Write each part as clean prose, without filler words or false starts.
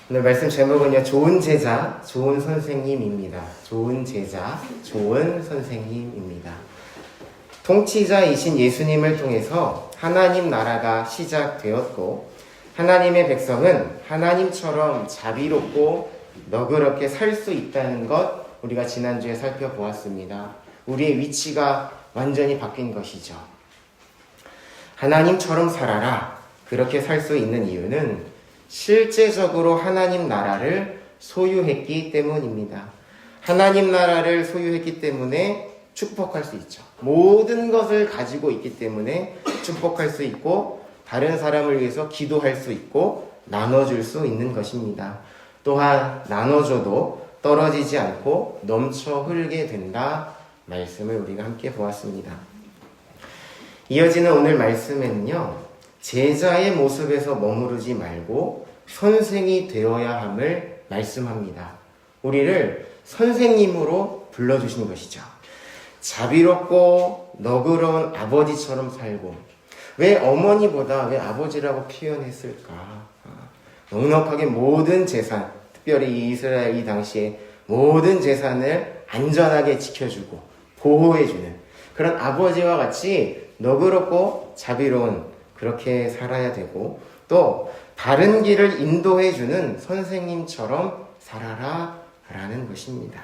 오늘 말씀 제목은요, 좋은 제자, 좋은 선생님입니다. 좋은 제자, 좋은 선생님입니다. 통치자이신 예수님을 통해서 하나님 나라가 시작되었고, 하나님의 백성은 하나님처럼 자비롭고 너그럽게 살 수 있다는 것, 우리가 지난주에 살펴보았습니다. 우리의 위치가 완전히 바뀐 것이죠. 하나님처럼 살아라. 그렇게 살 수 있는 이유는 실제적으로 하나님 나라를 소유했기 때문입니다. 하나님 나라를 소유했기 때문에 축복할 수 있죠. 모든 것을 가지고 있기 때문에 축복할 수 있고, 다른 사람을 위해서 기도할 수 있고, 나눠줄 수 있는 것입니다. 또한 나눠줘도 떨어지지 않고 넘쳐 흐르게 된다 말씀을 우리가 함께 보았습니다. 이어지는 오늘 말씀에는요, 제자의 모습에서 머무르지 말고 선생이 되어야 함을 말씀합니다. 우리를 선생님으로 불러주신 것이죠. 자비롭고 너그러운 아버지처럼 살고, 왜 어머니보다 왜 아버지라고 표현했을까? 넉넉하게 모든 재산, 특별히 이스라엘 이 당시에 모든 재산을 안전하게 지켜주고 보호해주는 그런 아버지와 같이 너그럽고 자비로운, 그렇게 살아야 되고, 또 바른 길을 인도해주는 선생님처럼 살아라 라는 것입니다.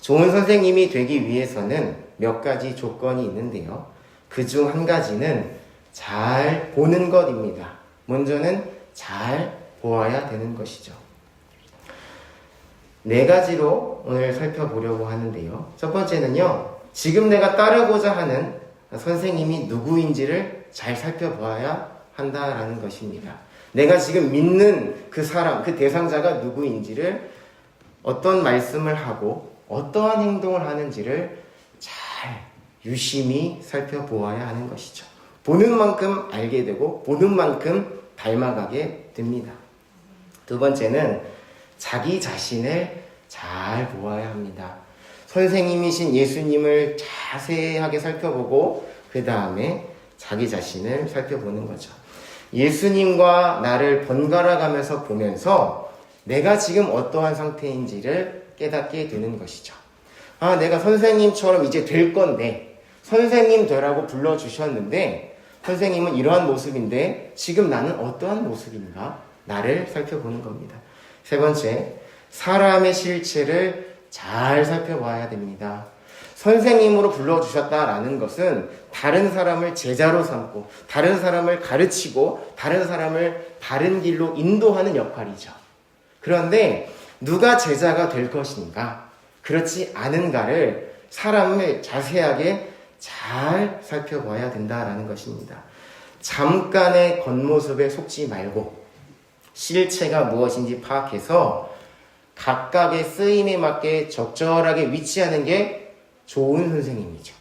좋은 선생님이 되기 위해서는 몇 가지 조건이 있는데요, 그 중 한 가지는 잘 보는 것입니다. 먼저는 잘 보아야 되는 것이죠. 네 가지로 오늘 살펴보려고 하는데요, 첫 번째는요, 지금 내가 따르고자 하는 선생님이 누구인지를 잘 살펴보아야 한다라는 것입니다. 내가 지금 믿는 그 사람, 그 대상자가 누구인지를, 어떤 말씀을 하고 어떠한 행동을 하는지를 잘 유심히 살펴보아야 하는 것이죠. 보는 만큼 알게 되고 보는 만큼 닮아가게 됩니다. 두 번째는 자기 자신을 잘 보아야 합니다. 선생님이신 예수님을 자세하게 살펴보고 그 다음에 자기 자신을 살펴보는 거죠. 예수님과 나를 번갈아 가면서 보면서 내가 지금 어떠한 상태인지를 깨닫게 되는 것이죠. 내가 선생님처럼 이제 될 건데, 선생님 되라고 불러주셨는데 선생님은 이러한 모습인데 지금 나는 어떠한 모습인가? 나를 살펴보는 겁니다. 세 번째, 사람의 실체를 잘 살펴봐야 됩니다. 선생님으로 불러주셨다라는 것은 다른 사람을 제자로 삼고, 다른 사람을 가르치고, 다른 사람을 바른 길로 인도하는 역할이죠. 그런데 누가 제자가 될 것인가, 그렇지 않은가를 사람을 자세하게 잘 살펴봐야 된다라는 것입니다. 잠깐의 겉모습에 속지 말고 실체가 무엇인지 파악해서 각각의 쓰임에 맞게 적절하게 위치하는 게 좋은 선생님이죠.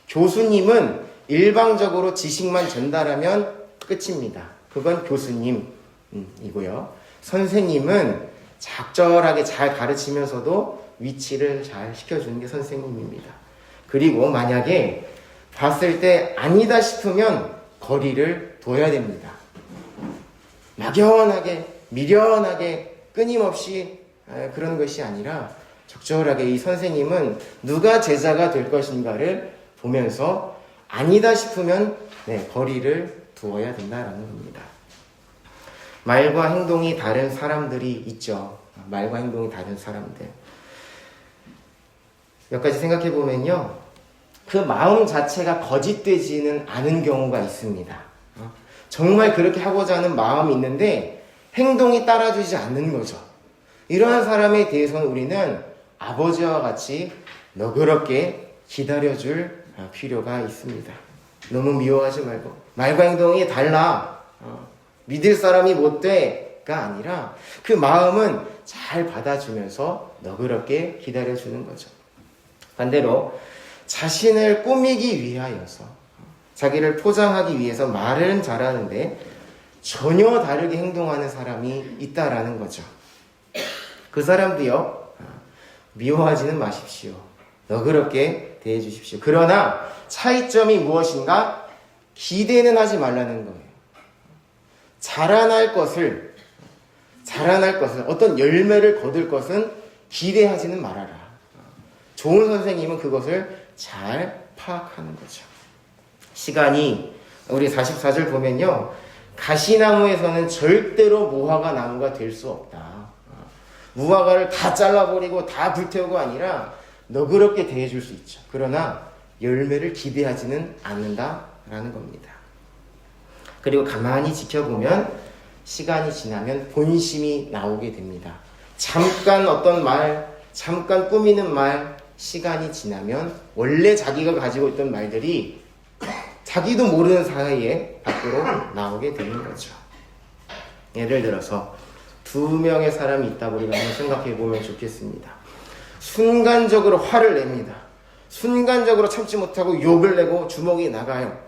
교수님은 일방적으로 지식만 전달하면 끝입니다. 그건 교수님이고요. 선생님은 적절하게 잘 가르치면서도 위치를 잘 시켜주는 게 선생님입니다. 그리고 만약에 봤을 때 아니다 싶으면 거리를 둬야 됩니다. 막연하게, 미련하게, 끊임없이 그런 것이 아니라 적절하게 이 선생님은 누가 제자가 될 것인가를 보면서 아니다 싶으면 거리를 두어야 된다는 겁니다. 말과 행동이 다른 사람들이 있죠. 말과 행동이 다른 사람들. 몇 가지 생각해 보면요, 그 마음 자체가 거짓되지는 않은 경우가 있습니다. 정말 그렇게 하고자 하는 마음이 있는데 행동이 따라주지 않는 거죠. 이러한 사람에 대해서는 우리는 아버지와 같이 너그럽게 기다려줄 필요가 있습니다. 너무 미워하지 말고, 말과 행동이 달라, 믿을 사람이 못 돼가 아니라 그 마음은 잘 받아주면서 너그럽게 기다려주는 거죠. 반대로 자신을 꾸미기 위하여서, 자기를 포장하기 위해서 말은 잘하는데 전혀 다르게 행동하는 사람이 있다라는 거죠. 그 사람도요, 미워하지는 마십시오. 너그럽게 대해주십시오. 그러나 차이점이 무엇인가? 기대는 하지 말라는 거예요. 자라날 것을 자라날 것은, 어떤 열매를 거둘 것은 기대하지는 말아라. 좋은 선생님은 그것을 잘 파악하는 거죠. 시간이, 우리 44절 보면요, 가시나무에서는 절대로 무화과 나무가 될 수 없다. 무화과를 다 잘라버리고 다 불태우고 아니라 너그럽게 대해줄 수 있죠. 그러나 열매를 기대하지는 않는다라는 겁니다. 그리고 가만히 지켜보면 시간이 지나면 본심이 나오게 됩니다. 잠깐 어떤 말, 잠깐 꾸미는 말, 시간이 지나면 원래 자기가 가지고 있던 말들이 자기도 모르는 사이에 밖으로 나오게 되는 거죠. 예를 들어서 두 명의 사람이 있다고 우리가 한번 생각해 보면 좋겠습니다. 순간적으로 화를 냅니다. 순간적으로 참지 못하고 욕을 내고 주먹이 나가요.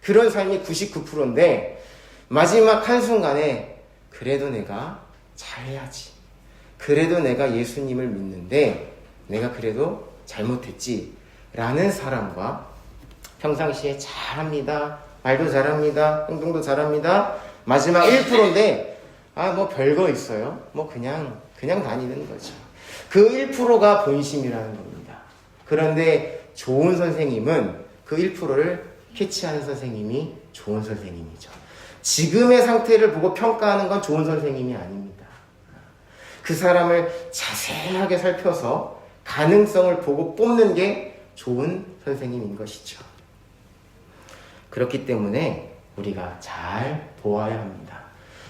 그런 삶이 99%인데 마지막 한순간에 그래도 내가 잘해야지. 그래도 내가 예수님을 믿는데 내가 그래도 잘못했지. 라는 사람과 평상시에 잘합니다. 말도 잘합니다. 행동도 잘합니다. 마지막 1%인데 뭐 별거 있어요. 뭐 그냥 다니는 거죠. 그 1%가 본심이라는 겁니다. 그런데 좋은 선생님은 그 1%를 캐치하는 선생님이 좋은 선생님이죠. 지금의 상태를 보고 평가하는 건 좋은 선생님이 아닙니다. 그 사람을 자세하게 살펴서 가능성을 보고 뽑는 게 좋은 선생님인 것이죠. 그렇기 때문에 우리가 잘 보아야 합니다.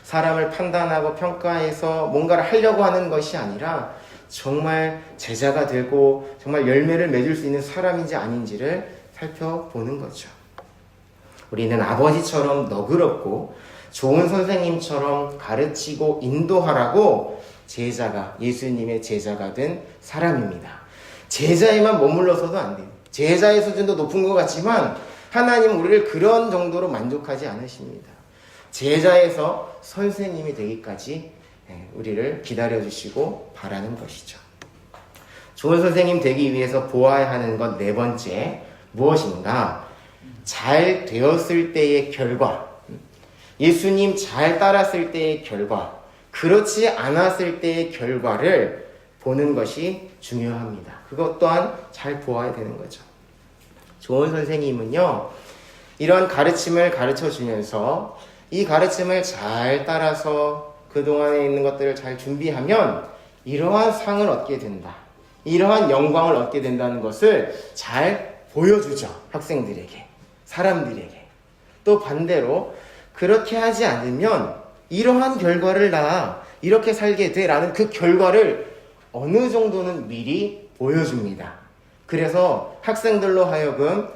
사람을 판단하고 평가해서 뭔가를 하려고 하는 것이 아니라 정말 제자가 되고 정말 열매를 맺을 수 있는 사람인지 아닌지를 살펴보는 거죠. 우리는 아버지처럼 너그럽고 좋은 선생님처럼 가르치고 인도하라고 예수님의 제자가 된 사람입니다. 제자에만 머물러서도 안 돼요. 제자의 수준도 높은 것 같지만 하나님은 우리를 그런 정도로 만족하지 않으십니다. 제자에서 선생님이 되기까지 우리를 기다려주시고 바라는 것이죠. 좋은 선생님 되기 위해서 보아야 하는 것 네 번째, 무엇인가? 잘 되었을 때의 결과, 예수님 잘 따랐을 때의 결과, 그렇지 않았을 때의 결과를 보는 것이 중요합니다. 그것 또한 잘 보아야 되는 거죠. 좋은 선생님은요, 이런 가르침을 가르쳐 주면서 이 가르침을 잘 따라서 그동안에 있는 것들을 잘 준비하면 이러한 상을 얻게 된다. 이러한 영광을 얻게 된다는 것을 잘 보여주죠. 학생들에게, 사람들에게. 또 반대로 그렇게 하지 않으면 이러한 결과를 나 이렇게 살게 돼 라는 그 결과를 어느 정도는 미리 보여줍니다. 그래서 학생들로 하여금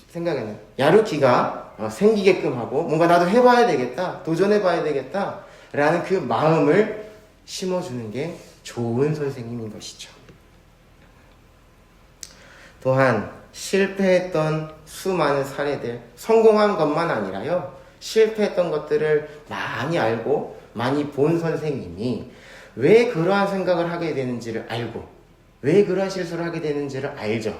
생각에는 야루키가 생기게끔 하고 뭔가 나도 해봐야 되겠다, 도전해봐야 되겠다 라는 그 마음을 심어주는 게 좋은 선생님인 것이죠. 또한 실패했던 수많은 사례들, 성공한 것만 아니라요, 실패했던 것들을 많이 알고 많이 본 선생님이 왜 그러한 생각을 하게 되는지를 알고 왜 그러한 실수를 하게 되는지를 알죠.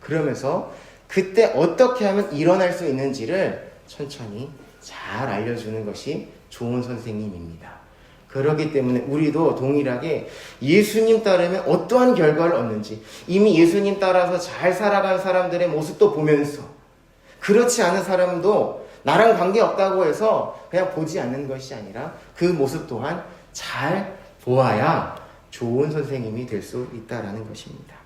그러면서 그때 어떻게 하면 일어날 수 있는지를 천천히 잘 알려주는 것이 좋은 선생님입니다. 그렇기 때문에 우리도 동일하게 예수님 따르면 어떠한 결과를 얻는지, 이미 예수님 따라서 잘 살아간 사람들의 모습도 보면서, 그렇지 않은 사람도 나랑 관계없다고 해서 그냥 보지 않는 것이 아니라 그 모습 또한 잘 보아야 좋은 선생님이 될 수 있다는 것입니다.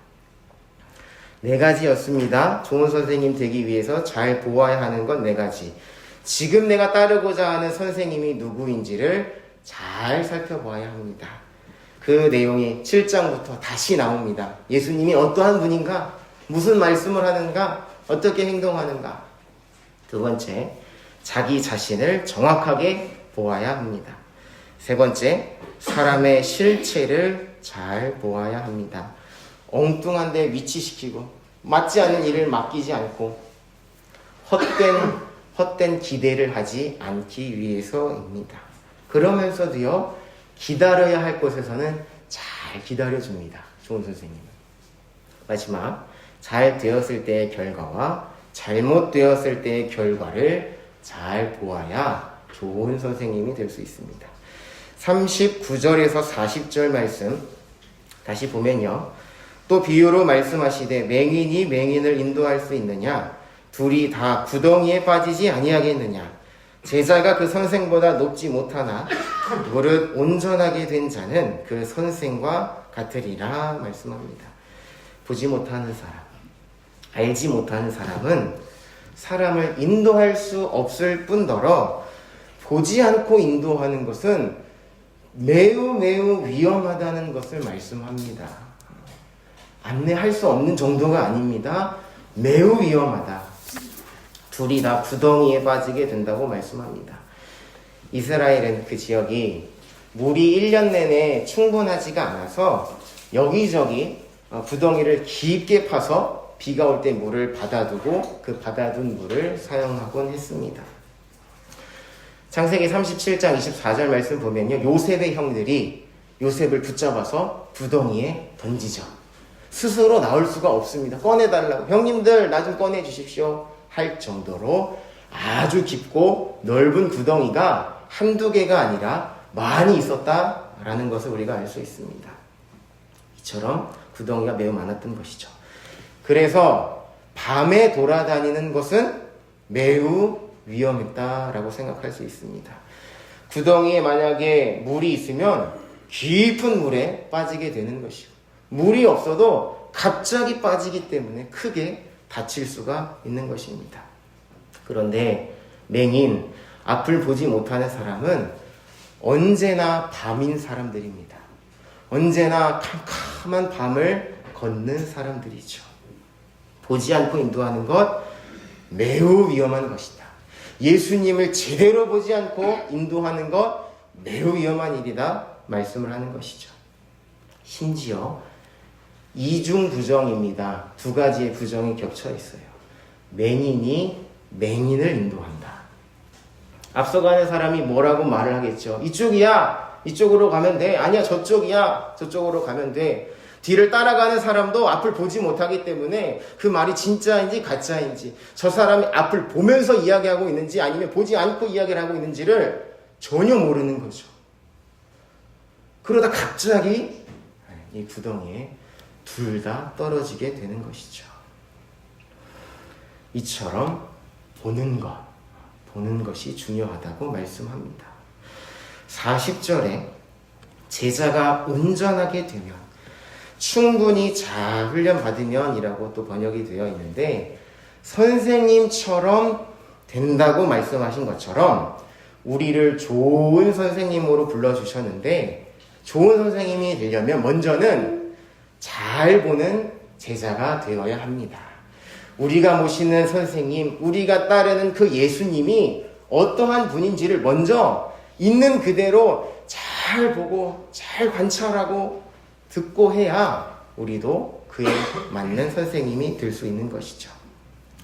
4가지였습니다. 좋은 선생님 되기 위해서 잘 보아야 하는 건 4가지. 지금 내가 따르고자 하는 선생님이 누구인지를 잘 살펴봐야 합니다. 그 내용이 7장부터 다시 나옵니다. 예수님이 어떠한 분인가? 무슨 말씀을 하는가? 어떻게 행동하는가? 2번째, 자기 자신을 정확하게 보아야 합니다. 3번째, 사람의 실체를 잘 보아야 합니다. 엉뚱한 데 위치시키고 맞지 않는 일을 맡기지 않고 헛된 기대를 하지 않기 위해서입니다. 그러면서도요, 기다려야 할 곳에서는 잘 기다려줍니다. 좋은 선생님은. 마지막, 잘 되었을 때의 결과와 잘못되었을 때의 결과를 잘 보아야 좋은 선생님이 될 수 있습니다. 39절에서 40절 말씀 다시 보면요. 또 비유로 말씀하시되 맹인이 맹인을 인도할 수 있느냐? 둘이 다 구덩이에 빠지지 아니하겠느냐? 제자가 그 선생보다 높지 못하나 무릇 온전하게 된 자는 그 선생과 같으리라 말씀합니다. 보지 못하는 사람, 알지 못하는 사람은 사람을 인도할 수 없을 뿐더러 보지 않고 인도하는 것은 매우 위험하다는 것을 말씀합니다. 안내할 수 없는 정도가 아닙니다. 매우 위험하다. 둘이 다 구덩이에 빠지게 된다고 말씀합니다. 이스라엘은 그 지역이 물이 1년 내내 충분하지가 않아서 여기저기 구덩이를 깊게 파서 비가 올 때 물을 받아두고 그 받아둔 물을 사용하곤 했습니다. 창세기 37장 24절 말씀 보면요. 요셉의 형들이 요셉을 붙잡아서 구덩이에 던지죠. 스스로 나올 수가 없습니다. 꺼내달라고. 형님들 나 좀 꺼내주십시오. 할 정도로 아주 깊고 넓은 구덩이가 한두 개가 아니라 많이 있었다라는 것을 우리가 알 수 있습니다. 이처럼 구덩이가 매우 많았던 것이죠. 그래서 밤에 돌아다니는 것은 매우 위험했다라고 생각할 수 있습니다. 구덩이에 만약에 물이 있으면 깊은 물에 빠지게 되는 것이고 물이 없어도 갑자기 빠지기 때문에 크게 다칠 수가 있는 것입니다. 그런데 맹인, 앞을 보지 못하는 사람은 언제나 밤인 사람들입니다. 언제나 캄캄한 밤을 걷는 사람들이죠. 보지 않고 인도하는 것 매우 위험한 것이다. 예수님을 제대로 보지 않고 인도하는 것 매우 위험한 일이다 말씀을 하는 것이죠. 심지어 이중 부정입니다. 두 가지의 부정이 겹쳐 있어요. 맹인이 맹인을 인도한다. 앞서가는 사람이 뭐라고 말을 하겠죠. 이쪽이야. 이쪽으로 가면 돼. 아니야. 저쪽이야. 저쪽으로 가면 돼. 뒤를 따라가는 사람도 앞을 보지 못하기 때문에 그 말이 진짜인지 가짜인지 저 사람이 앞을 보면서 이야기하고 있는지 아니면 보지 않고 이야기를 하고 있는지를 전혀 모르는 거죠. 그러다 갑자기 이 구덩이에 둘 다 떨어지게 되는 것이죠. 이처럼 보는 것이 중요하다고 말씀합니다. 40절에 제자가 온전하게 되면 충분히 잘 훈련받으면 이라고 또 번역이 되어 있는데 선생님처럼 된다고 말씀하신 것처럼 우리를 좋은 선생님으로 불러주셨는데 좋은 선생님이 되려면 먼저는 잘 보는 제자가 되어야 합니다. 우리가 모시는 선생님, 우리가 따르는 그 예수님이 어떠한 분인지를 먼저 있는 그대로 잘 보고 잘 관찰하고 듣고 해야 우리도 그에 맞는 선생님이 될 수 있는 것이죠.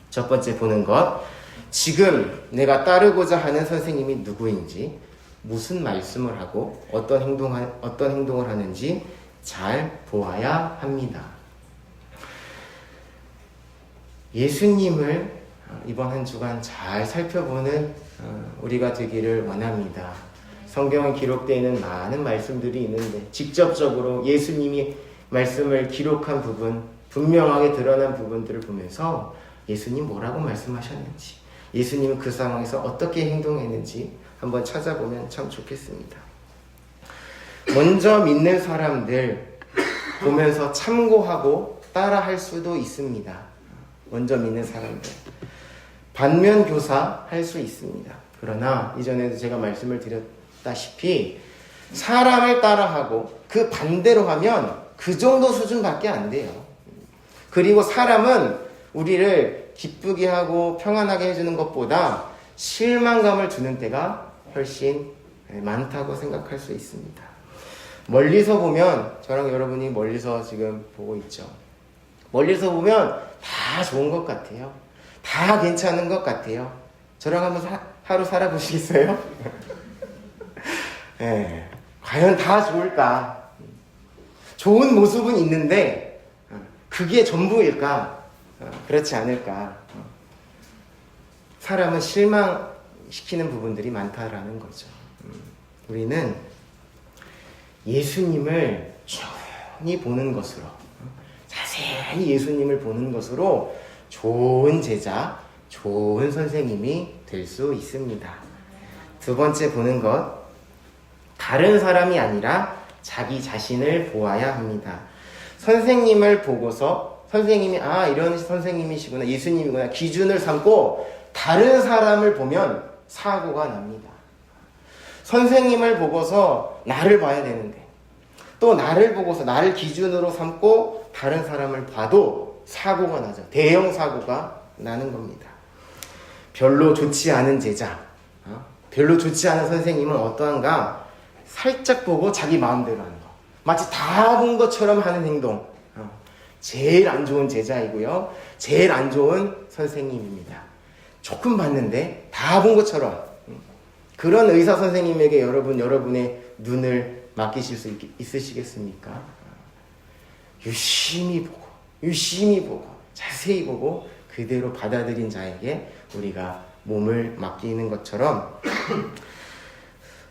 첫 번째 보는 것, 지금 내가 따르고자 하는 선생님이 누구인지, 무슨 말씀을 하고 어떤 행동을 하는지 잘 보아야 합니다. 예수님을 이번 한 주간 잘 살펴보는 우리가 되기를 원합니다. 성경에 기록되어 있는 많은 말씀들이 있는데 직접적으로 예수님이 말씀을 기록한 부분, 분명하게 드러난 부분들을 보면서 예수님 뭐라고 말씀하셨는지, 예수님은 그 상황에서 어떻게 행동했는지 한번 찾아보면 참 좋겠습니다. 먼저 믿는 사람들 보면서 참고하고 따라할 수도 있습니다. 먼저 믿는 사람들. 반면 교사 할 수 있습니다. 그러나 이전에도 제가 말씀을 드렸다시피 사람을 따라하고 그 반대로 하면 그 정도 수준밖에 안 돼요. 그리고 사람은 우리를 기쁘게 하고 평안하게 해주는 것보다 실망감을 주는 때가 훨씬 많다고 생각할 수 있습니다. 멀리서 보면, 저랑 여러분이 멀리서 지금 보고 있죠. 멀리서 보면 다 좋은 것 같아요. 다 괜찮은 것 같아요. 저랑 한번 하루 살아보시겠어요? 네. 과연 다 좋을까? 좋은 모습은 있는데 그게 전부일까? 그렇지 않을까? 사람은 실망시키는 부분들이 많다라는 거죠. 우리는 예수님을 조용히 보는 것으로, 자세히 예수님을 보는 것으로 좋은 제자, 좋은 선생님이 될 수 있습니다. 두 번째 보는 것, 다른 사람이 아니라 자기 자신을 보아야 합니다. 선생님을 보고서 선생님이 이런 선생님이시구나, 예수님이구나 기준을 삼고 다른 사람을 보면 사고가 납니다. 선생님을 보고서 나를 봐야 되는데 또 나를 보고서 나를 기준으로 삼고 다른 사람을 봐도 사고가 나죠. 대형 사고가 나는 겁니다. 별로 좋지 않은 제자, 별로 좋지 않은 선생님은 어떠한가? 살짝 보고 자기 마음대로 하는 거, 마치 다 본 것처럼 하는 행동, 제일 안 좋은 제자이고요, 제일 안 좋은 선생님입니다. 조금 봤는데 다 본 것처럼. 그런 의사 선생님에게 여러분의 눈을 맡기실 수 있으시겠습니까? 유심히 보고 자세히 보고 그대로 받아들인 자에게 우리가 몸을 맡기는 것처럼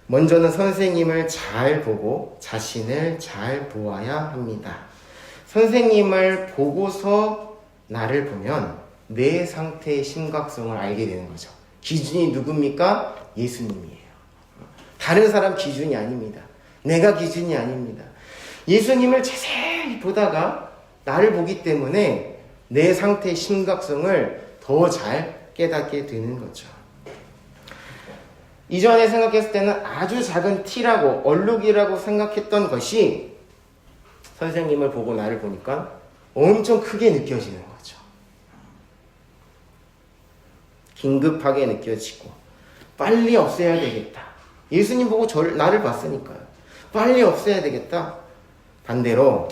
먼저는 선생님을 잘 보고 자신을 잘 보아야 합니다. 선생님을 보고서 나를 보면 내 상태의 심각성을 알게 되는 거죠. 기준이 누굽니까? 예수님이에요. 다른 사람 기준이 아닙니다. 내가 기준이 아닙니다. 예수님을 자세히 보다가 나를 보기 때문에 내 상태의 심각성을 더 잘 깨닫게 되는 거죠. 이전에 생각했을 때는 아주 작은 티라고, 얼룩이라고 생각했던 것이 선생님을 보고 나를 보니까 엄청 크게 느껴지는 거죠. 긴급하게 느껴지고 빨리 없애야 되겠다. 예수님 보고 나를 봤으니까요. 빨리 없애야 되겠다. 반대로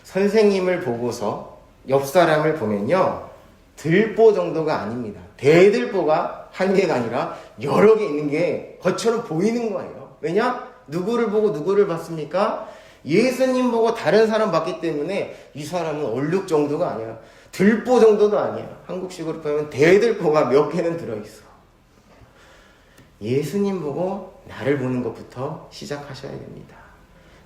선생님을 보고서 옆 사람을 보면요, 들보 정도가 아닙니다. 대들보가 한 개가 아니라 여러 개 있는 게 것처럼 보이는 거예요. 왜냐? 누구를 보고 누구를 봤습니까? 예수님 보고 다른 사람 봤기 때문에 이 사람은 얼룩 정도가 아니야. 들보 정도도 아니야. 한국식으로 보면 대들보가 몇 개는 들어있어. 예수님 보고 나를 보는 것부터 시작하셔야 됩니다.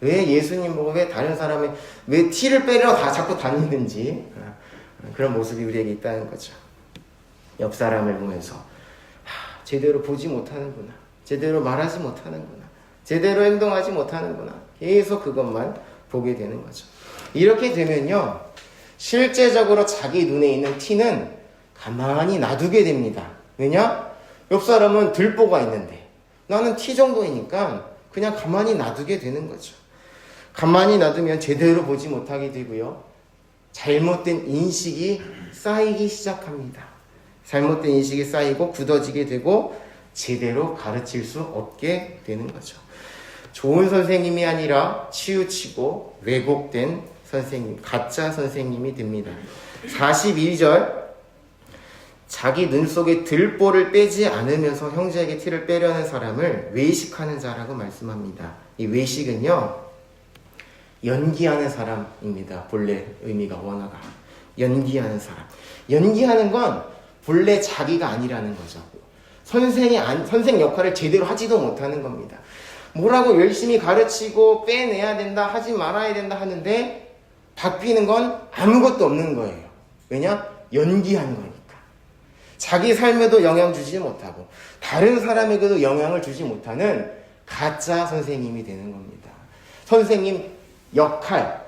왜 예수님 보고 왜 다른 사람의 왜 티를 빼려 자꾸 다니는지 그런 모습이 우리에게 있다는 거죠. 옆 사람을 보면서 제대로 보지 못하는구나, 제대로 말하지 못하는구나, 제대로 행동하지 못하는구나, 계속 그것만 보게 되는 거죠. 이렇게 되면요, 실제적으로 자기 눈에 있는 티는 가만히 놔두게 됩니다. 왜냐? 옆 사람은 들보가 있는데 나는 티 정도이니까 그냥 가만히 놔두게 되는 거죠. 가만히 놔두면 제대로 보지 못하게 되고요, 잘못된 인식이 쌓이기 시작합니다. 잘못된 인식이 쌓이고 굳어지게 되고 제대로 가르칠 수 없게 되는 거죠. 좋은 선생님이 아니라 치우치고 왜곡된 선생님, 가짜 선생님이 됩니다. 42절, 자기 눈 속에 들보를 빼지 않으면서 형제에게 티를 빼려는 사람을 외식하는 자라고 말씀합니다. 이 외식은요, 연기하는 사람입니다. 본래 의미가 원어가 연기하는 사람. 연기하는 건 본래 자기가 아니라는 거죠. 선생 역할을 제대로 하지도 못하는 겁니다. 뭐라고 열심히 가르치고 빼내야 된다, 하지 말아야 된다 하는데 바뀌는 건 아무것도 없는 거예요. 왜냐? 연기하는 거니까. 자기 삶에도 영향 주지 못하고 다른 사람에게도 영향을 주지 못하는 가짜 선생님이 되는 겁니다. 선생님 역할,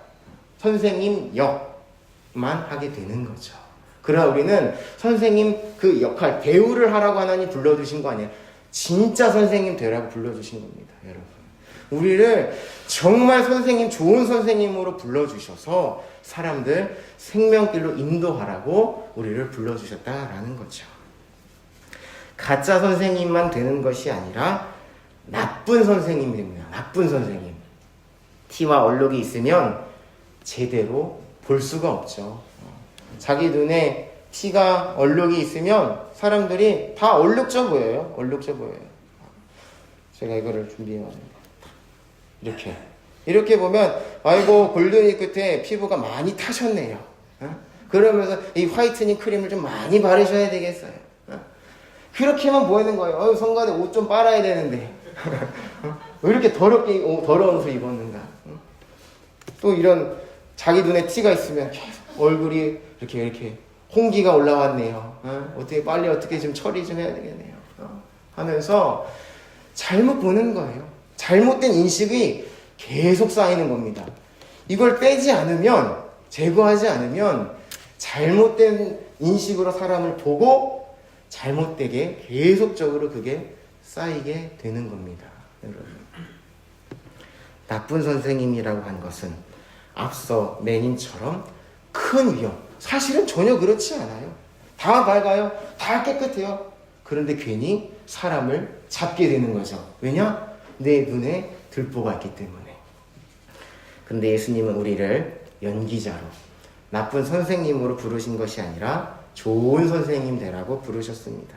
선생님 역만 하게 되는 거죠. 그러나 우리는 선생님 그 역할, 배우를 하라고 하나님 불러주신 거 아니에요. 진짜 선생님 되라고 불러주신 겁니다, 여러분. 우리를 정말 선생님, 좋은 선생님으로 불러주셔서 사람들 생명길로 인도하라고 우리를 불러주셨다라는 거죠. 가짜 선생님만 되는 것이 아니라 나쁜 선생님이 됩니다. 나쁜 선생님. 티와 얼룩이 있으면 제대로 볼 수가 없죠. 자기 눈에 티가 얼룩이 있으면 사람들이 다 얼룩져 보여요. 얼룩져 보여요. 제가 이거를 준비해왔는데 이렇게 보면 아이고 골든이 끝에 피부가 많이 타셨네요. 그러면서 이 화이트닝 크림을 좀 많이 바르셔야 되겠어요. 그렇게만 보이는 거예요. 성가대 옷 좀 빨아야 되는데 왜 이렇게 더러운 옷을 입었는가? 또 이런 자기 눈에 티가 있으면 계속 얼굴이 이렇게 홍기가 올라왔네요. 어떻게 좀 처리 좀 해야 되겠네요. 하면서 잘못 보는 거예요. 잘못된 인식이 계속 쌓이는 겁니다. 이걸 빼지 않으면, 제거하지 않으면 잘못된 인식으로 사람을 보고 잘못되게 계속적으로 그게 쌓이게 되는 겁니다. 여러분. 나쁜 선생님이라고 한 것은 앞서 맹인처럼 큰 위험, 사실은 전혀 그렇지 않아요. 다 밝아요. 다 깨끗해요. 그런데 괜히 사람을 잡게 되는 거죠. 왜냐? 내 눈에 들보가 있기 때문에. 근데 예수님은 우리를 연기자로, 나쁜 선생님으로 부르신 것이 아니라 좋은 선생님 되라고 부르셨습니다.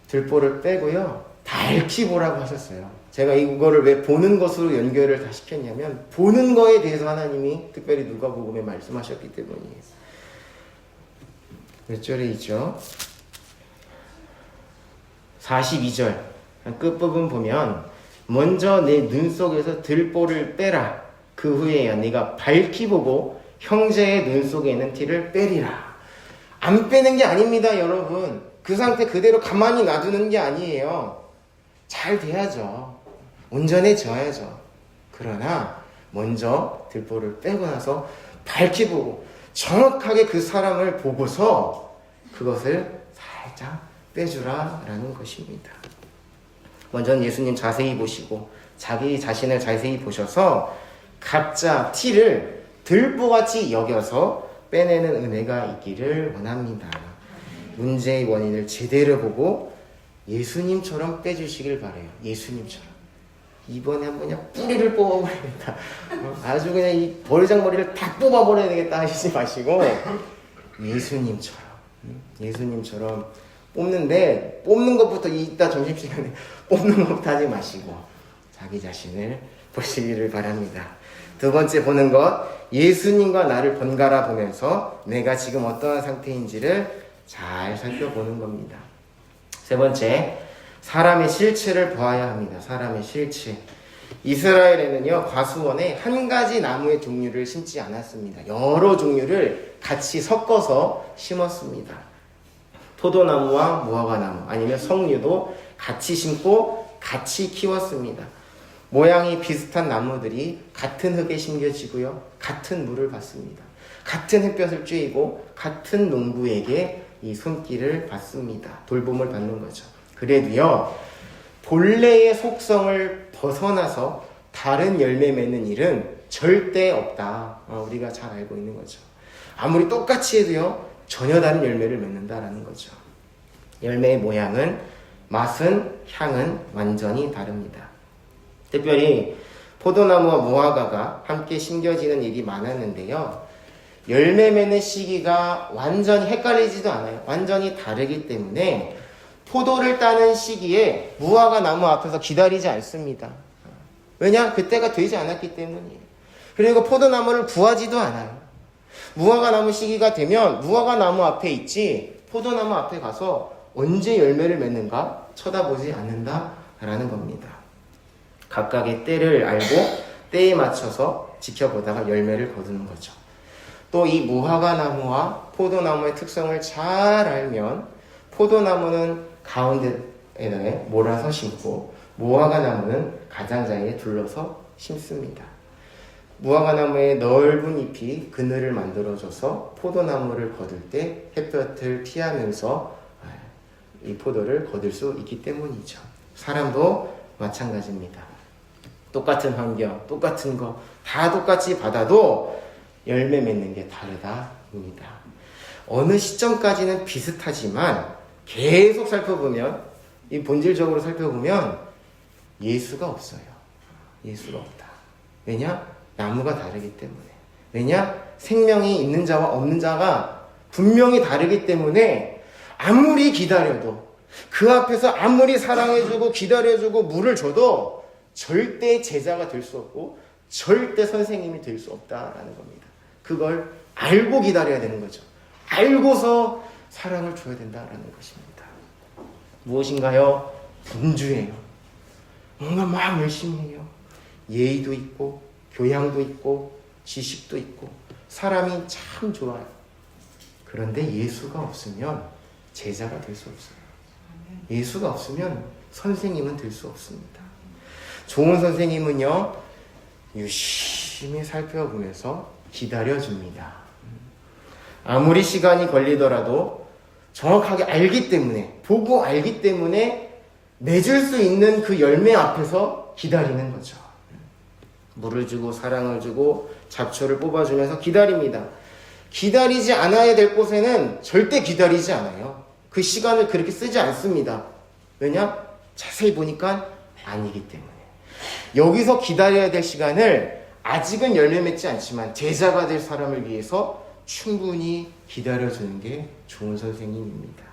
들보를 빼고요, 밝히 보라고 하셨어요. 제가 이거를 왜 보는 것으로 연결을 다 시켰냐면, 보는 거에 대해서 하나님이 특별히 누가복음에 말씀하셨기 때문이에요. 몇 절에 있죠? 42절 끝부분 보면, 먼저 내 눈 속에서 들보를 빼라. 그 후에야 네가 밝히 보고 형제의 눈 속에 있는 티를 빼리라. 안 빼는 게 아닙니다, 여러분. 그 상태 그대로 가만히 놔두는 게 아니에요. 잘 돼야죠. 온전해져야죠. 그러나 먼저 들보를 빼고 나서 밝히 보고 정확하게 그 사람을 보고서 그것을 살짝 빼주라라는 것입니다. 먼저 예수님 자세히 보시고 자기 자신을 자세히 보셔서 가짜 티를 들보같이 여겨서 빼내는 은혜가 있기를 원합니다. 문제의 원인을 제대로 보고 예수님처럼 빼주시길 바라요. 예수님처럼. 이번에 한번 그냥 뿌리를 뽑아버리겠다. 아주 그냥 이 버르장머리를 다 뽑아버려야 되겠다 하시지 마시고 예수님처럼 뽑는데, 뽑는 것부터 이따 점심시간에 뽑는 것부터 하지 마시고 자기 자신을 보시기를 바랍니다. 두 번째 보는 것, 예수님과 나를 번갈아 보면서 내가 지금 어떠한 상태인지를 잘 살펴보는 겁니다. 세 번째, 사람의 실체를 보아야 합니다. 사람의 실체. 이스라엘에는요, 과수원에 한 가지 나무의 종류를 심지 않았습니다. 여러 종류를 같이 섞어서 심었습니다. 포도나무와 무화과나무, 아니면 석류도 같이 심고 같이 키웠습니다. 모양이 비슷한 나무들이 같은 흙에 심겨지고요, 같은 물을 받습니다. 같은 햇볕을 쬐이고 같은 농부에게 이 손길을 받습니다. 돌봄을 받는 거죠. 그래도요, 본래의 속성을 벗어나서 다른 열매 맺는 일은 절대 없다. 우리가 잘 알고 있는 거죠. 아무리 똑같이 해도요, 전혀 다른 열매를 맺는다라는 거죠. 열매의 모양은, 맛은, 향은 완전히 다릅니다. 특별히 포도나무와 무화과가 함께 심겨지는 일이 많았는데요, 열매 맺는 시기가 완전히 헷갈리지도 않아요. 완전히 다르기 때문에 포도를 따는 시기에 무화과 나무 앞에서 기다리지 않습니다. 왜냐? 그때가 되지 않았기 때문이에요. 그리고 포도나무를 구하지도 않아요. 무화과 나무 시기가 되면 무화과 나무 앞에 있지 포도나무 앞에 가서 언제 열매를 맺는가 쳐다보지 않는다라는 겁니다. 각각의 때를 알고 때에 맞춰서 지켜보다가 열매를 거두는 거죠. 또 이 무화과 나무와 포도나무의 특성을 잘 알면 포도나무는 가운데에 몰아서 심고 무화과 나무는 가장자리에 둘러서 심습니다. 무화과 나무의 넓은 잎이 그늘을 만들어줘서 포도나무를 거둘 때 햇볕을 피하면서 이 포도를 거둘 수 있기 때문이죠. 사람도 마찬가지입니다. 똑같은 환경, 똑같은 거 다 똑같이 받아도 열매 맺는 게 다르다입니다. 어느 시점까지는 비슷하지만 계속 살펴보면, 이 본질적으로 살펴보면 예수가 없어요. 예수가 없다. 왜냐? 나무가 다르기 때문에. 왜냐? 생명이 있는 자와 없는 자가 분명히 다르기 때문에 아무리 기다려도, 그 앞에서 아무리 사랑해주고 기다려주고 물을 줘도 절대 제자가 될 수 없고 절대 선생님이 될 수 없다라는 겁니다. 그걸 알고 기다려야 되는 거죠. 알고서 사랑을 줘야 된다라는 것입니다. 무엇인가요? 분주해요. 뭔가 막 열심히 해요. 예의도 있고 교양도 있고 지식도 있고 사람이 참 좋아요. 그런데 예수가 없으면 제자가 될 수 없어요. 예수가 없으면 선생님은 될 수 없습니다. 좋은 선생님은요, 유심히 살펴보면서 기다려줍니다. 아무리 시간이 걸리더라도 정확하게 알기 때문에, 보고 알기 때문에 맺을 수 있는 그 열매 앞에서 기다리는 거죠. 물을 주고 사랑을 주고 잡초를 뽑아주면서 기다립니다. 기다리지 않아야 될 곳에는 절대 기다리지 않아요. 그 시간을 그렇게 쓰지 않습니다. 왜냐? 자세히 보니까 아니기 때문에. 여기서 기다려야 될 시간을 아직은 열매 맺지 않지만 제자가 될 사람을 위해서 충분히 기다려주는 게 좋은 선생님입니다.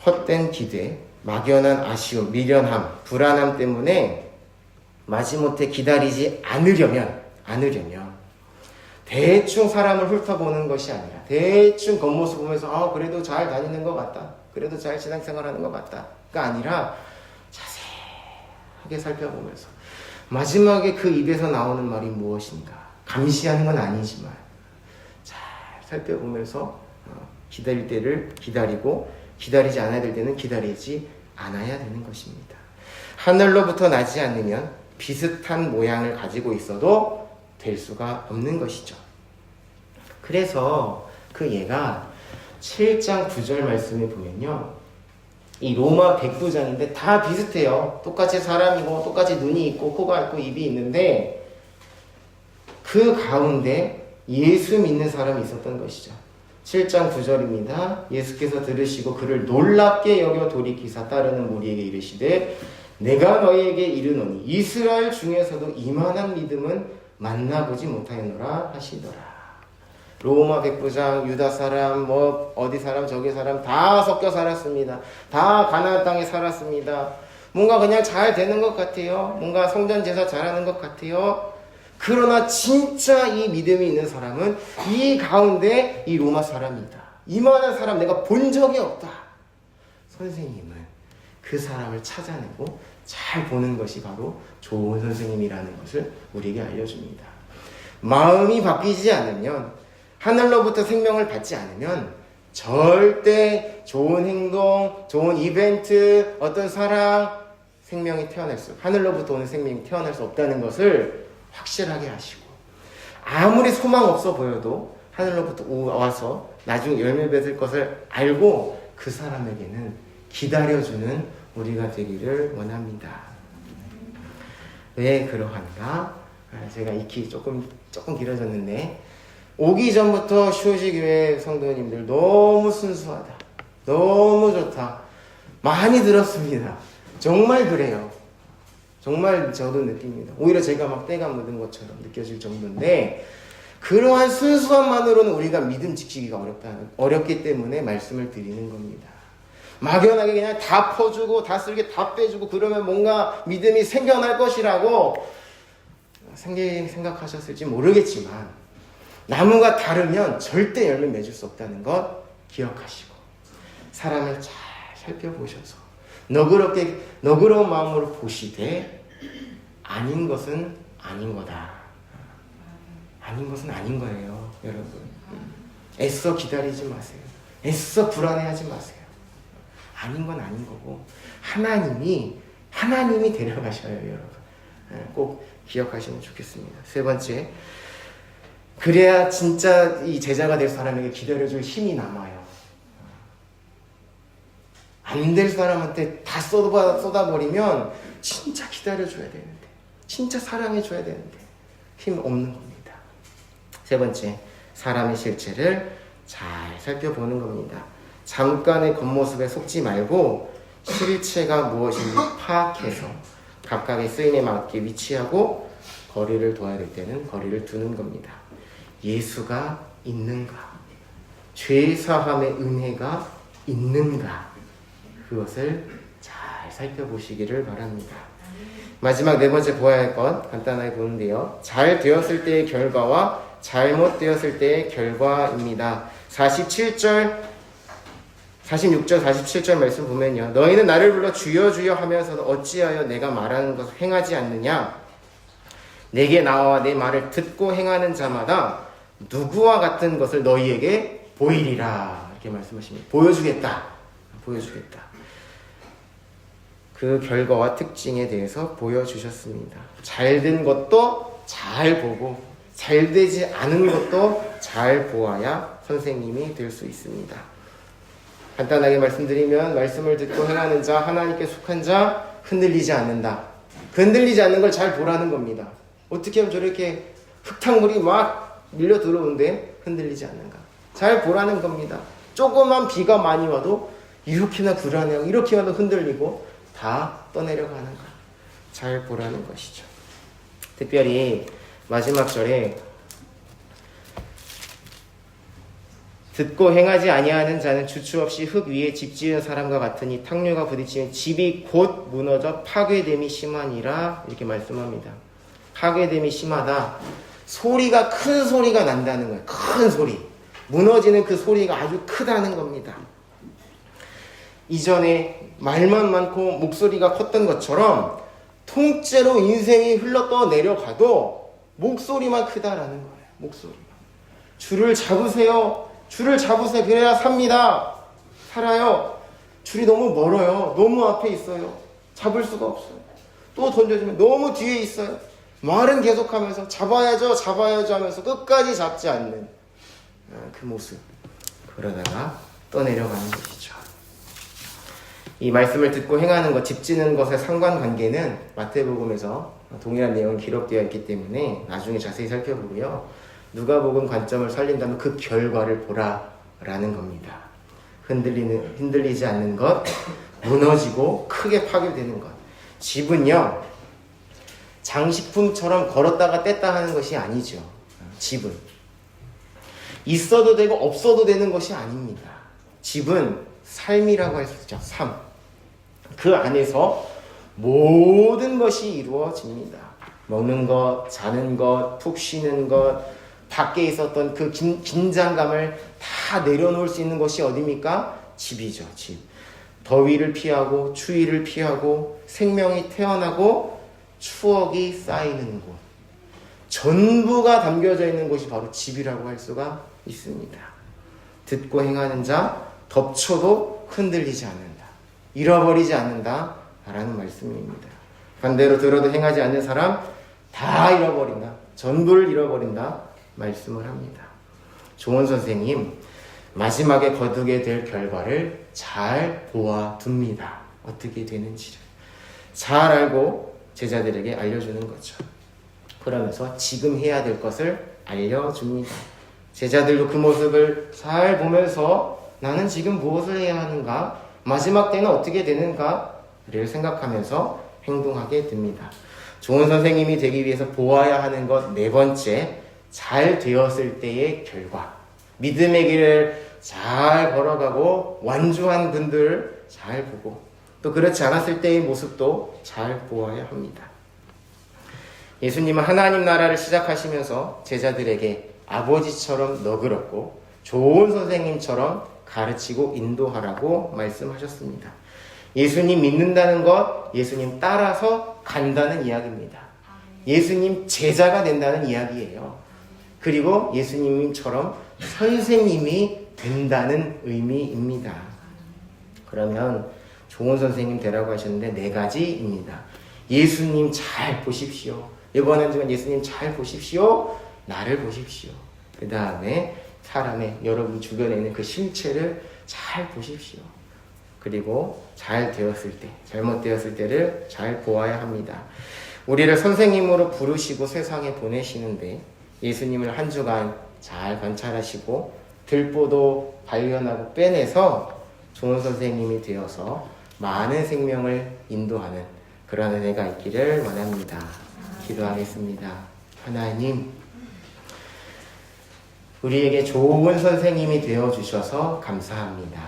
헛된 기대, 막연한 아쉬움, 미련함, 불안함 때문에 마지못해 기다리지 않으려면 대충 사람을 훑어보는 것이 아니라 대충 겉모습 보면서 그래도 잘 다니는 것 같다, 그래도 잘 신앙생활하는 것 같다가 아니라 자세하게 살펴보면서 마지막에 그 입에서 나오는 말이 무엇인가, 감시하는 건 아니지만 잘 살펴보면서 기다릴 때를 기다리고 기다리지 않아야 될 때는 기다리지 않아야 되는 것입니다. 하늘로부터 나지 않으면 비슷한 모양을 가지고 있어도 될 수가 없는 것이죠. 그래서 그 예가 7장 9절 말씀에 보면요, 이 로마 백부장인데 다 비슷해요. 똑같이 사람이고 똑같이 눈이 있고 코가 있고 입이 있는데 그 가운데 예수 믿는 사람이 있었던 것이죠. 7장 9절입니다. 예수께서 들으시고 그를 놀랍게 여겨 돌이키사 따르는 무리에게 이르시되 내가 너희에게 이르노니 이스라엘 중에서도 이만한 믿음은 만나보지 못하였노라 하시더라. 로마 백부장, 유다 사람, 어디 사람, 저기 사람 다 섞여 살았습니다. 다 가나안 땅에 살았습니다. 뭔가 그냥 잘 되는 것 같아요. 뭔가 성전 제사 잘하는 것 같아요. 그러나 진짜 이 믿음이 있는 사람은 이 가운데 이 로마 사람이다. 이만한 사람 내가 본 적이 없다. 선생님은 그 사람을 찾아내고 잘 보는 것이 바로 좋은 선생님이라는 것을 우리에게 알려줍니다. 마음이 바뀌지 않으면, 하늘로부터 생명을 받지 않으면 절대 좋은 행동, 좋은 이벤트, 어떤 사랑, 생명이 하늘로부터 오는 생명이 태어날 수 없다는 것을 확실하게 하시고, 아무리 소망 없어 보여도 하늘로부터 와서 나중에 열매 맺을 것을 알고 그 사람에게는 기다려주는 우리가 되기를 원합니다. 왜 그러한가? 제가 익히 조금 길어졌는데, 오기 전부터 쇼시교회 성도님들 너무 순수하다, 너무 좋다, 많이 들었습니다. 정말 그래요. 정말 저도 느낍니다. 오히려 제가 막 때가 묻은 것처럼 느껴질 정도인데, 그러한 순수함만으로는 우리가 믿음 지키기가 어렵기 때문에 말씀을 드리는 겁니다. 막연하게 그냥 다 퍼주고 다 쓸게 다 빼주고 그러면 뭔가 믿음이 생겨날 것이라고 생각하셨을지 모르겠지만, 나무가 다르면 절대 열매 맺을 수 없다는 것 기억하시고 사람을 잘 살펴보셔서 너그러운 마음으로 보시되 아닌 것은 아닌 거다. 아닌 것은 아닌 거예요, 여러분. 애써 기다리지 마세요. 애써 불안해하지 마세요. 아닌 건 아닌 거고 하나님이 데려가셔요, 여러분. 꼭 기억하시면 좋겠습니다. 세 번째, 그래야 진짜 이 제자가 될 사람에게 기다려줄 힘이 남아요. 안 될 사람한테 다 쏟아버리면 진짜 기다려줘야 되는데, 진짜 사랑해줘야 되는데 힘 없는 겁니다. 세 번째, 사람의 실체를 잘 살펴보는 겁니다. 잠깐의 겉모습에 속지 말고 실체가 무엇인지 파악해서 각각의 쓰임에 맞게 위치하고 거리를 둬야 될 때는 거리를 두는 겁니다. 예수가 있는가? 죄사함의 은혜가 있는가? 그것을 잘 살펴보시기를 바랍니다. 마지막 네 번째 보아야 할 것 간단하게 보는데요. 잘 되었을 때의 결과와 잘못되었을 때의 결과입니다. 47절 46절 47절 말씀 보면요, 너희는 나를 불러 주여 주여 하면서도 어찌하여 내가 말하는 것을 행하지 않느냐. 내게 나와 내 말을 듣고 행하는 자마다 누구와 같은 것을 너희에게 보이리라. 이렇게 말씀하십니다. 보여주겠다. 그 결과와 특징에 대해서 보여주셨습니다. 잘된 것도 잘 보고 잘 되지 않은 것도 잘 보아야 선생님이 될 수 있습니다. 간단하게 말씀드리면, 말씀을 듣고 행하는 자, 하나님께 속한 자, 흔들리지 않는다. 흔들리지 않는 걸 잘 보라는 겁니다. 어떻게 하면 저렇게 흙탕물이 막 밀려 들어오는데 흔들리지 않는가? 잘 보라는 겁니다. 조그만 비가 많이 와도 이렇게나 불안해하고 이렇게나 흔들리고 다 떠내려가는가? 잘 보라는 것이죠. 특별히 마지막 절에 듣고 행하지 아니하는 자는 주추 없이 흙 위에 집 지은 사람과 같으니 탕류가 부딪히면 집이 곧 무너져 파괴됨이 심하니라. 이렇게 말씀합니다. 파괴됨이 심하다. 소리가, 큰 소리가 난다는 거예요. 큰 소리. 무너지는 그 소리가 아주 크다는 겁니다. 이전에 말만 많고 목소리가 컸던 것처럼 통째로 인생이 흘러 내려가도 목소리만 크다라는 거예요. 목소리만. 줄을 잡으세요. 줄을 잡으세요. 그래야 삽니다. 살아요. 줄이 너무 멀어요. 너무 앞에 있어요. 잡을 수가 없어요. 또 던져주면 너무 뒤에 있어요. 말은 계속하면서 잡아야죠 하면서 끝까지 잡지 않는 그 모습. 그러다가 떠내려가는 것이죠. 이 말씀을 듣고 행하는 것, 집 지는 것의 상관관계는 마태복음에서 동일한 내용이 기록되어 있기 때문에 나중에 자세히 살펴보고요. 누가복음 관점을 살린다면 그 결과를 보라라는 겁니다. 흔들리지 않는 것, 무너지고 크게 파괴되는 것. 집은요, 장식품처럼 걸었다가 뗐다 하는 것이 아니죠. 집은 있어도 되고 없어도 되는 것이 아닙니다. 집은 삶이라고 할 수 있죠. 삶. 그 안에서 모든 것이 이루어집니다. 먹는 것, 자는 것, 푹 쉬는 것, 밖에 있었던 그 긴장감을 다 내려놓을 수 있는 것이 어디입니까? 집이죠. 집. 더위를 피하고 추위를 피하고 생명이 태어나고 추억이 쌓이는 곳. 전부가 담겨져 있는 곳이 바로 집이라고 할 수가 있습니다. 듣고 행하는 자, 덮쳐도 흔들리지 않는다. 잃어버리지 않는다. 라는 말씀입니다. 반대로 들어도 행하지 않는 사람 다 잃어버린다. 전부를 잃어버린다. 말씀을 합니다. 조원 선생님, 마지막에 거두게 될 결과를 잘 보아둡니다. 어떻게 되는지를. 잘 알고 제자들에게 알려주는 거죠. 그러면서 지금 해야 될 것을 알려줍니다. 제자들도 그 모습을 잘 보면서 나는 지금 무엇을 해야 하는가? 마지막 때는 어떻게 되는가를 생각하면서 행동하게 됩니다. 좋은 선생님이 되기 위해서 보아야 하는 것 네 번째, 잘 되었을 때의 결과. 믿음의 길을 잘 걸어가고 완주한 분들 잘 보고 또 그렇지 않았을 때의 모습도 잘 보아야 합니다. 예수님은 하나님 나라를 시작하시면서 제자들에게 아버지처럼 너그럽고 좋은 선생님처럼 가르치고 인도하라고 말씀하셨습니다. 예수님 믿는다는 것, 예수님 따라서 간다는 이야기입니다. 예수님 제자가 된다는 이야기예요. 그리고 예수님처럼 선생님이 된다는 의미입니다. 그러면 좋은 선생님 되라고 하셨는데 네 가지입니다. 예수님 잘 보십시오. 이번 한 주간 예수님 잘 보십시오. 나를 보십시오. 그 다음에 사람의 여러분 주변에 있는 그 실체를 잘 보십시오. 그리고 잘 되었을 때, 잘못되었을 때를 잘 보아야 합니다. 우리를 선생님으로 부르시고 세상에 보내시는데 예수님을 한 주간 잘 관찰하시고 들보도 발견하고 빼내서 좋은 선생님이 되어서 많은 생명을 인도하는 그런 은혜가 있기를 원합니다. 기도하겠습니다. 하나님, 우리에게 좋은 선생님이 되어주셔서 감사합니다.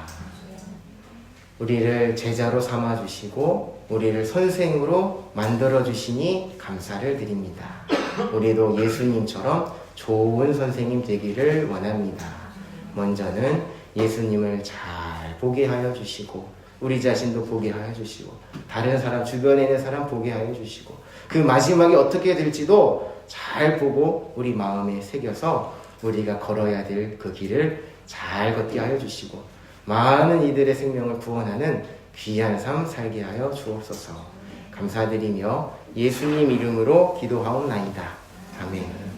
우리를 제자로 삼아주시고 우리를 선생으로 만들어주시니 감사를 드립니다. 우리도 예수님처럼 좋은 선생님 되기를 원합니다. 먼저는 예수님을 잘 보게 하여 주시고 우리 자신도 보게 하여 주시고 다른 사람 주변에 있는 사람 보게 하여 주시고 그 마지막이 어떻게 될지도 잘 보고 우리 마음에 새겨서 우리가 걸어야 될 그 길을 잘 걷게 하여 주시고 많은 이들의 생명을 구원하는 귀한 삶 살게 하여 주옵소서. 감사드리며 예수님 이름으로 기도하옵나이다. 아멘.